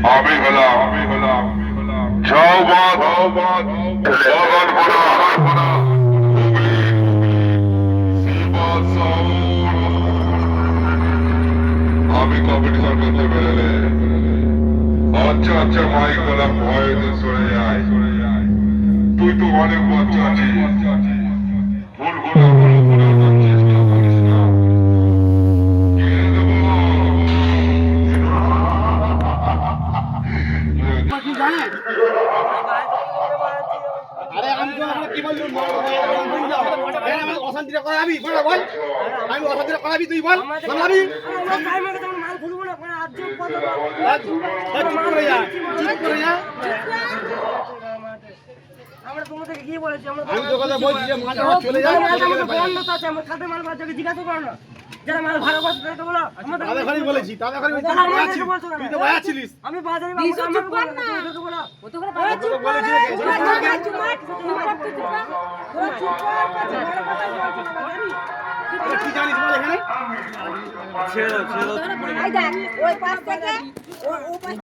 আমি হলাম ঝাউবাদ বাগান ভরা আমি কম্পিটিশন করতে পেরে আচ্ছা মাইক গলা ভয় সরে যায়। তুই তো অনেক বাচ্চা আছিস, ভুল চেষ্টা করিস না। আরে আমি কি বললাম অশান্তিটা করাবি বল আমি অশান্তিটা করাবি তুই বল সামলাবি মাল খুলবো না চুপ করে যা আমরা তোমাদেরকে কি বলেছি আমি তো কথা বলছি যে মাল চলে যায় বন্ধ আছে আমার খাতে মাল বাজাকে জিজ্ঞাসা করো না যারা মাল ভাড়া করতে তাদেরকে বলো দাদা খালি বলেছি তুই তো ভায়া ছিলিস আমি বাজারে আমাকে বলো ওদেরকে বলো কি জানিস বল এখানে ছেড়ে দাও ওই পাশ থেকে